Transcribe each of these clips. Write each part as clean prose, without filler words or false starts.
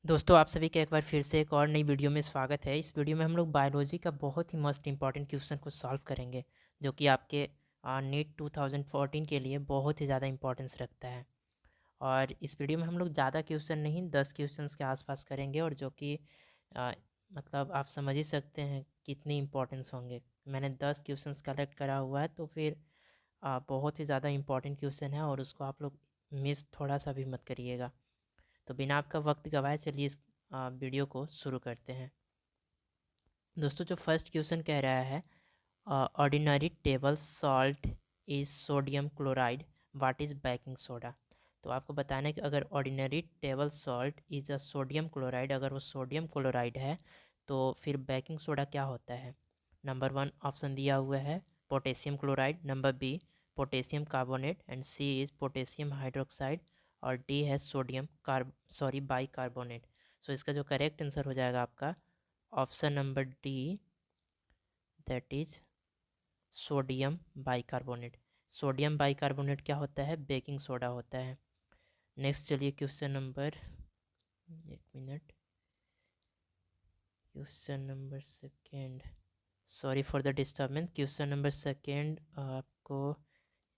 दोस्तों आप सभी का एक बार फिर से एक और नई वीडियो में स्वागत है। इस वीडियो में हम लोग बायोलॉजी का बहुत ही मस्ट इंपॉर्टेंट क्वेश्चन को सॉल्व करेंगे, जो कि आपके नीट 2014 के लिए बहुत ही ज़्यादा इंपॉर्टेंस रखता है। और इस वीडियो में हम लोग ज़्यादा क्वेश्चन नहीं, 10 क्वेश्चंस के आसपास करेंगे, और जो कि अ, मतलब आप समझ ही सकते हैं कितनी इंपॉर्टेंस होंगे। मैंने 10 क्वेश्चंस कलेक्ट करा हुआ है, तो फिर बहुत ही ज़्यादा इंपॉर्टेंट क्वेश्चन है, और उसको आप लोग मिस थोड़ा सा भी मत करिएगा। तो बिना आपका वक्त गवाए चलिए इस वीडियो को शुरू करते हैं। दोस्तों जो फर्स्ट क्वेश्चन कह रहा है, ordinary table salt is sodium chloride, what is baking soda. तो आपको बताना है कि अगर ordinary table salt is a sodium chloride, अगर वो सोडियम क्लोराइड है तो फिर बेकिंग सोडा क्या होता है। नंबर 1 ऑप्शन दिया हुआ है potassium chloride, number B potassium carbonate, and C is potassium hydroxide, और डी है सोडियम बाई कार्बोनेट। सो इसका जो करेक्ट आंसर हो जाएगा आपका option number D, that is sodium bicarbonate. Sodium bicarbonate क्या होता है, बेकिंग सोडा होता है। नेक्स्ट चलिए क्वेश्चन नंबर, एक minute, question number second, sorry for the disturbance. Question number second आपको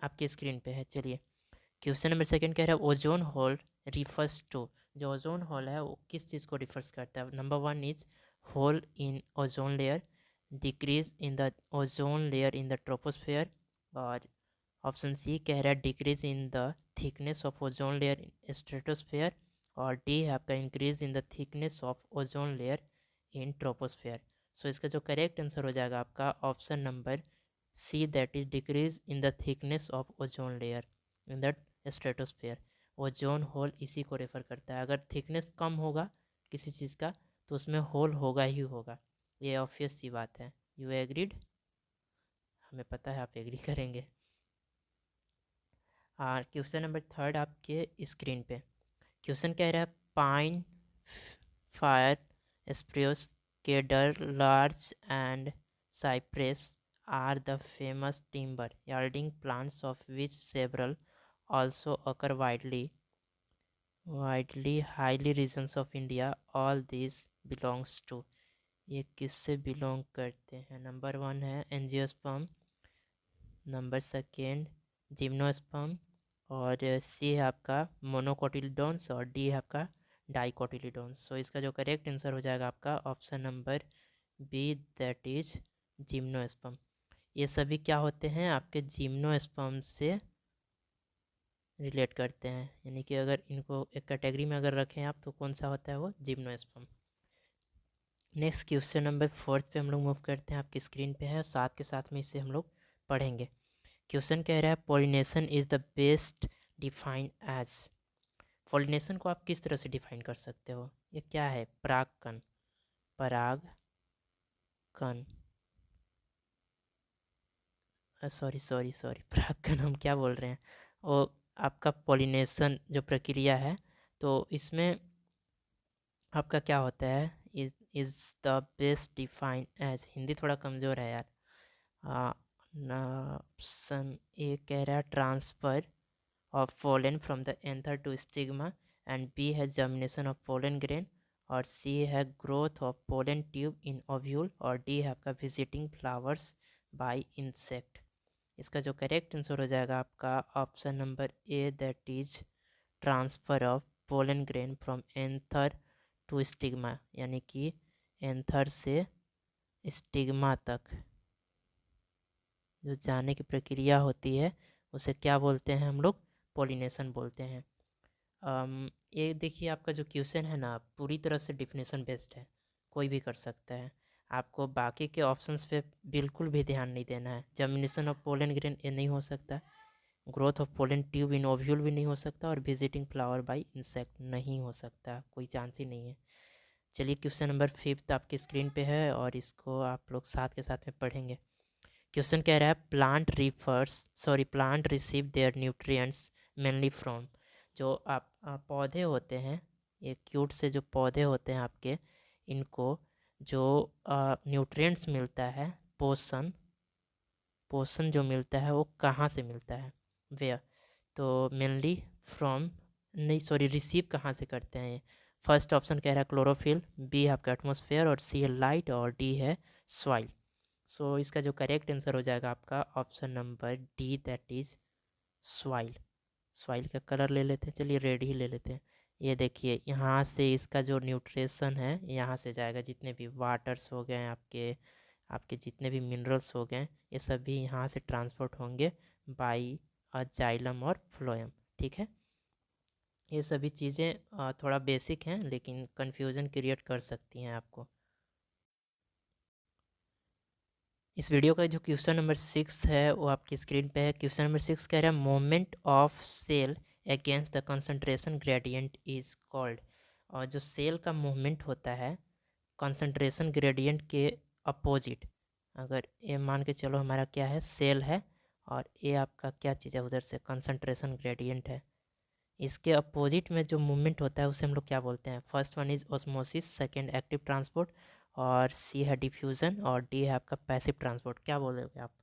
आपकी स्क्रीन पे है। चलिए क्वेश्चन नंबर सेकेंड कह रहा है ओजोन होल रिफर्स टू। जो ओजोन होल है वो किस चीज़ को रिफर्स करता है। Number 1 is hole in ozone layer, decrease in the ozone layer in the troposphere, और ऑप्शन सी कह रहा है decrease in the thickness of ozone layer in stratosphere, और डी है आपका increase in the thickness of ozone layer in troposphere. So इसका जो correct answer हो जाएगा आपका option number C, that is decrease in the thickness of ozone layer in the stratosphere. Ozone hole इसी को रेफर करता है। अगर थिकनेस कम होगा किसी चीज़ का तो उसमें होल होगा ही होगा, ये ऑब्वियस सी बात है। यू एग्रीड, हमें पता है आप एग्री करेंगे। क्वेश्चन नंबर थर्ड आपके स्क्रीन पे क्वेश्चन कह रहा है pine, fir, spruce, cedar, larch and cypress are the famous timber yielding plants of which several also occur widely highly regions of India. All these belongs to, ये किससे belong करते हैं। Number 1 है angiosperm, number second gymnosperm, और C है आपका मोनोकोटिलीडोन्स, और D है आपका डाइकोटिलीडोन्स। सो इसका जो करेक्ट आंसर हो जाएगा आपका option number B, that is gymnosperm. ये सभी क्या होते हैं, आपके जिम्नोस्पर्म से रिलेट करते हैं, यानी कि अगर इनको एक कैटेगरी में अगर रखें आप तो कौन सा होता है वो gymnosperm. Next question number fourth पे हम लोग मूव करते हैं, आपकी स्क्रीन पे है, साथ के साथ में इसे हम लोग पढ़ेंगे। क्वेश्चन कह रहा है pollination is the best define as. Pollination को आप किस तरह से डिफाइन कर सकते हो, ये क्या है, परागकण, परागकण, सॉरी सॉरी सॉरी परागकण हम क्या बोल रहे हैं, वो आपका पॉलिनेशन जो प्रक्रिया है, तो इसमें आपका क्या होता है, is the best define as. Hindi थोड़ा कमज़ोर है यार। ऑप्शन ए कह रहा है transfer of pollen from the anther to stigma, and B है जर्मिनेशन ऑफ पोलन ग्रेन, और सी है growth of pollen tube in ovule, और डी है आपका विजिटिंग फ्लावर्स बाय इंसेक्ट। इसका जो करेक्ट आंसर हो जाएगा आपका option number A, that is transfer of pollen grain from anther to stigma, यानी कि एंथर से स्टिग्मा तक जो जाने की प्रक्रिया होती है उसे क्या बोलते हैं हम लोग, पॉलिनेशन बोलते हैं। ये देखिए आपका जो क्वेश्चन है ना पूरी तरह से डिफिनेशन बेस्ड है, कोई भी कर सकता है। आपको बाकी के ऑप्शंस पे बिल्कुल भी ध्यान नहीं देना है। जर्मिनेशन ऑफ पोलन ग्रेन ये नहीं हो सकता, growth of pollen tube in ovule भी नहीं हो सकता, और विजिटिंग फ्लावर बाय इंसेक्ट नहीं हो सकता, कोई चांस ही नहीं है। चलिए क्वेश्चन नंबर फिफ्थ आपकी स्क्रीन पे है, और इसको आप लोग साथ के साथ में पढ़ेंगे। क्वेश्चन कह रहा है plant receive there nutrients mainly from. जो आप पौधे होते हैं, ये क्यूट से जो पौधे होते हैं आपके, इनको जो न्यूट्रिएंट्स मिलता है, पोषण पोषण जो मिलता है वो कहाँ से मिलता है, वेयर। तो मेनली फ्रॉम, नहीं सॉरी, रिसीव कहाँ से करते हैं, फर्स्ट ऑप्शन कह रहा है क्लोरोफिल, बी है आपका एटमॉस्फेयर, और सी है लाइट, और डी है सॉइल। सो इसका जो करेक्ट आंसर हो जाएगा आपका option number D, that is soil. Soil का कलर ले लेते हैं, चलिए रेड ही ले लेते हैं। ये देखिए यहाँ से इसका जो न्यूट्रिशन है यहाँ से जाएगा, जितने भी वाटर्स हो गए आपके आपके जितने भी मिनरल्स हो गए ये सभी यहाँ से ट्रांसपोर्ट होंगे बाई जाइलम और फ्लोएम। ठीक है, ये सभी चीज़ें थोड़ा बेसिक हैं लेकिन कन्फ्यूज़न क्रिएट कर सकती हैं आपको। इस वीडियो का जो क्वेश्चन नंबर 6 है वो आपकी स्क्रीन पे है। क्वेश्चन नंबर 6 कह रहा है moment of cell against the concentration gradient is called. और जो सेल का मूवमेंट होता है कंसंट्रेशन ग्रेडियंट के अपोजिट, अगर ये मान के चलो हमारा क्या है, सेल है, और ये आपका क्या चीज़ है उधर से कंसंट्रेशन ग्रेडियंट है, इसके अपोजिट में जो मूवमेंट होता है उसे हम लोग क्या बोलते हैं। First one is osmosis, second active transport, और सी है डिफ्यूज़न, और डी है आपका पैसिव ट्रांसपोर्ट। क्या बोलोगे आप,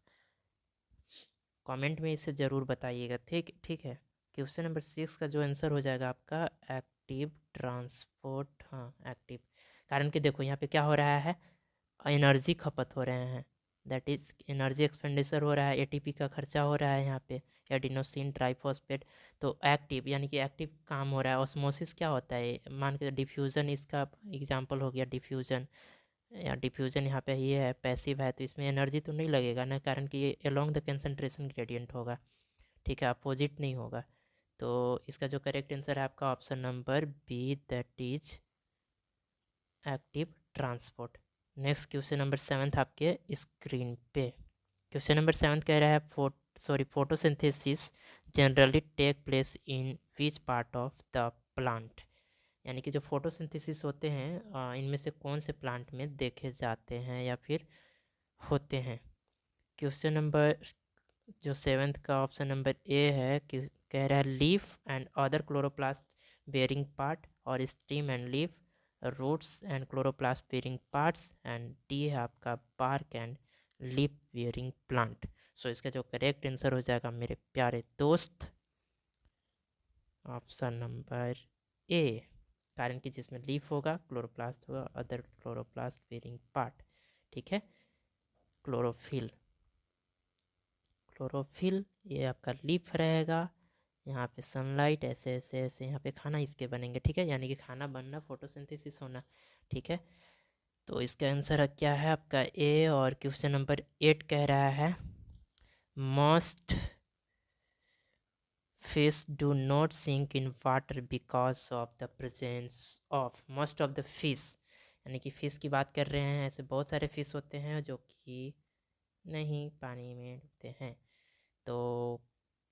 कमेंट में इसे ज़रूर बताइएगा। ठीक ठीक है, क्वेश्चन नंबर 6 का जो आंसर हो जाएगा आपका एक्टिव ट्रांसपोर्ट। हाँ एक्टिव, कारण कि देखो यहाँ पे क्या हो रहा है, एनर्जी खपत हो रहे हैं, दैट इज़ एनर्जी एक्सपेंडिचर हो रहा है, एटीपी का खर्चा हो रहा है यहाँ पे, एडिनोसिन ट्राइफॉस्फेट। तो एक्टिव यानी कि एक्टिव काम हो रहा है। ऑस्मोसिस क्या होता है, मान के डिफ्यूज़न इसका एग्जांपल हो गया, डिफ्यूज़न या डिफ्यूज़न यहाँ पे ये है, पैसिव है, तो इसमें एनर्जी तो नहीं लगेगा ना, कारण कि ये अलोंग द कंसंट्रेशन ग्रेडियंट होगा। ठीक है, अपोजिट नहीं होगा। तो इसका जो करेक्ट आंसर है आपका option number B, that is active transport. Next question number 7 आपके स्क्रीन पे। क्वेश्चन नंबर 7 कह रहा है photosynthesis generally take place in which part of the plant. यानी कि जो फोटोसिंथेसिस होते हैं इनमें से कौन से प्लांट में देखे जाते हैं या फिर होते हैं। क्वेश्चन नंबर जो 7th का ऑप्शन नंबर ए है कि कह रहा है leaf and other chloroplast bearing part, और stem and leaf, roots and chloroplast bearing parts, and D है आपका bark and leaf bearing plant. So इसका जो करेक्ट आंसर हो जाएगा मेरे प्यारे दोस्त ऑप्शन नंबर ए, कारण कि जिसमें लीफ होगा, क्लोरोप्लास्ट होगा, अदर क्लोरोप्लास्ट बेयरिंग पार्ट। ठीक है, क्लोरोफिल, क्लोरोफिल ये आपका लीफ रहेगा। यहाँ पे सनलाइट ऐसे ऐसे ऐसे यहाँ पे खाना इसके बनेंगे। ठीक है, यानी कि खाना बनना फोटोसिंथेसिस होना। ठीक है, तो इसका आंसर क्या है आपका ए। और क्वेश्चन नंबर 8 कह रहा है must fish do not sink in water because of the presence of most of the fish। यानी कि फ़िश की बात कर रहे हैं, ऐसे बहुत सारे फ़िश होते हैं जो कि नहीं पानी में डूबते हैं। तो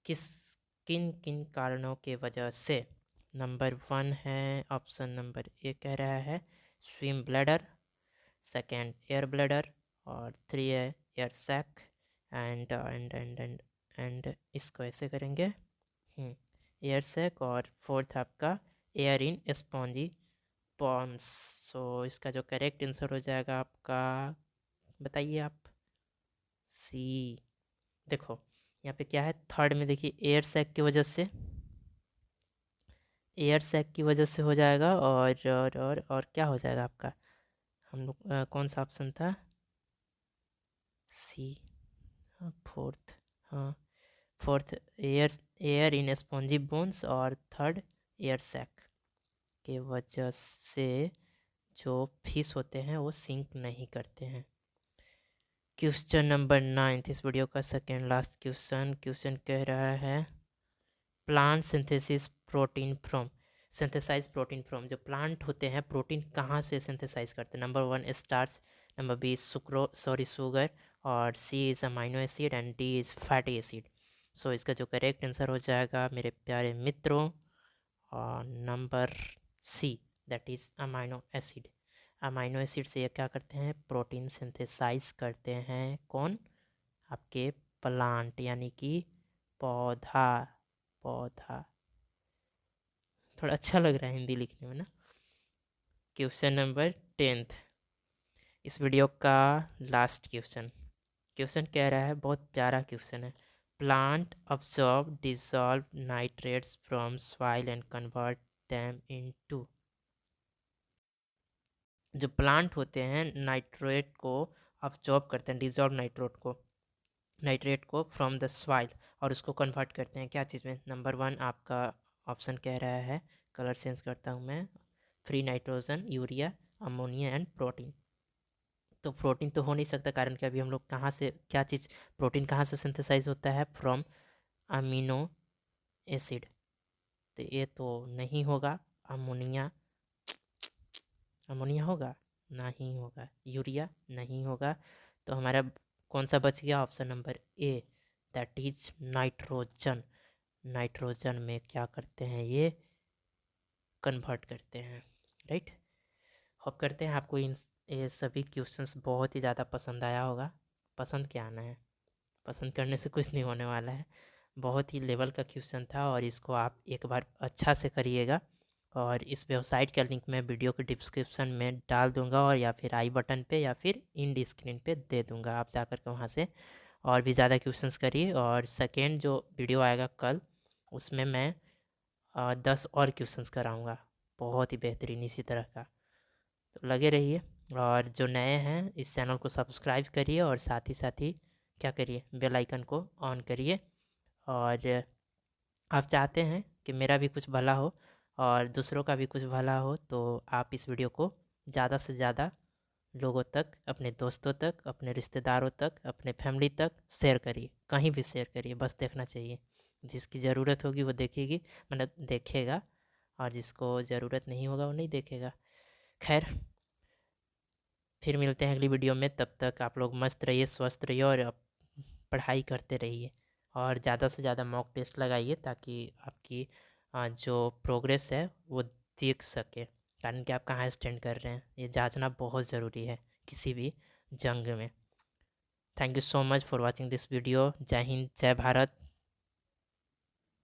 किस किन किन कारणों के वजह से, नंबर 1 है ऑप्शन नंबर ए कह रहा है swim bladder, second air bladder, और 3 है एयर सैक, एंड इसको ऐसे करेंगे एयर सैक, और 4th आपका एयर इन स्पॉन्जी पॉन्स। सो इसका जो करेक्ट आंसर हो जाएगा आपका, बताइए आप, सी। देखो यहाँ पे क्या है, थर्ड में देखिए एयर सैक की वजह से, एयर सैक की वजह से हो जाएगा, और क्या हो जाएगा आपका, हम लोग कौन सा ऑप्शन था, सी, फोर्थ, हाँ fourth air air in spongy bones, और थर्ड एयर सैक के वजह से जो फिश होते हैं वो सिंक नहीं करते हैं। क्वेश्चन नंबर 9 इस वीडियो का सेकेंड लास्ट क्वेश्चन कह रहा है plant synthesis protein from, synthesize protein from. जो प्लांट होते हैं प्रोटीन कहाँ से सिंथेसाइज करते हैं। Number 1 starch, number B sugar, और C is amino acid, and D is fatty acid. So इसका जो करेक्ट आंसर हो जाएगा मेरे प्यारे मित्रों, और number C, that is amino acid. Amino acid से ये क्या करते हैं, प्रोटीन सिंथेसाइज करते हैं। कौन, आपके प्लांट यानी कि पौधा, पौधा। थोड़ा अच्छा लग रहा है हिंदी लिखने में ना। क्वेश्चन नंबर 10 इस वीडियो का लास्ट क्वेश्चन कह रहा है, बहुत प्यारा क्वेश्चन है, plant absorb dissolve nitrates from soil and convert them into. जो प्लांट होते हैं नाइट्रेट को अब्जॉर्ब करते हैं, डिजॉल्व नाइट्रेट को फ्रॉम द सॉइल, और उसको कन्वर्ट करते हैं क्या चीज़ में। नंबर 1 आपका ऑप्शन कह रहा है, कलर चेंज करता हूँ मैं, free nitrogen, urea, ammonia and protein. तो प्रोटीन तो हो नहीं सकता, कारण कि अभी हम लोग कहाँ से क्या चीज़, प्रोटीन कहाँ से सिंथेसाइज होता है, फ्रॉम अमीनो एसिड। तो ये तो नहीं होगा। अमोनिया, अमोनिया होगा, नहीं होगा। यूरिया नहीं होगा। तो हमारा कौन सा बच गया, option number A, that is nitrogen. Nitrogen में क्या करते हैं, ये कन्वर्ट करते हैं, राइट। होप करते हैं आपको ये सभी क्वेश्चंस बहुत ही ज़्यादा पसंद आया होगा। पसंद क्या आना है, पसंद करने से कुछ नहीं होने वाला है। बहुत ही लेवल का क्वेश्चन था, और इसको आप एक बार अच्छा से करिएगा। और इस वेबसाइट का लिंक मैं वीडियो के डिस्क्रिप्शन में डाल दूंगा, और या फिर आई बटन पे या फिर इंड स्क्रीन पे दे दूंगा, आप जा कर के वहाँ से और भी ज़्यादा क्वेश्चंस करिए। और सेकेंड जो वीडियो आएगा कल, उसमें मैं 10 और क्वेश्चंस कराऊंगा, बहुत ही बेहतरीन इसी तरह का। तो लगे रहिए, और जो नए हैं इस चैनल को सब्सक्राइब करिए, और साथ ही क्या करिए, बेल आइकन को ऑन करिए। और आप चाहते हैं कि मेरा भी कुछ भला हो और दूसरों का भी कुछ भला हो, तो आप इस वीडियो को ज़्यादा से ज़्यादा लोगों तक, अपने दोस्तों तक, अपने रिश्तेदारों तक, अपने फैमिली तक शेयर करिए, कहीं भी शेयर करिए, बस देखना चाहिए। जिसकी ज़रूरत होगी वो देखेगी, मतलब देखेगा, और जिसको ज़रूरत नहीं होगा वो नहीं देखेगा। खैर, फिर मिलते हैं अगली वीडियो में। तब तक आप लोग मस्त रहिए, स्वस्थ रहिए, और पढ़ाई करते रहिए, और ज़्यादा से ज़्यादा मॉक टेस्ट लगाइए, ताकि आपकी जो प्रोग्रेस है वो देख सके, कारण कि आप कहाँ स्टैंड कर रहे हैं, ये जांचना बहुत ज़रूरी है किसी भी जंग में। Thank you so much for watching this video. जय हिंद, जय भारत।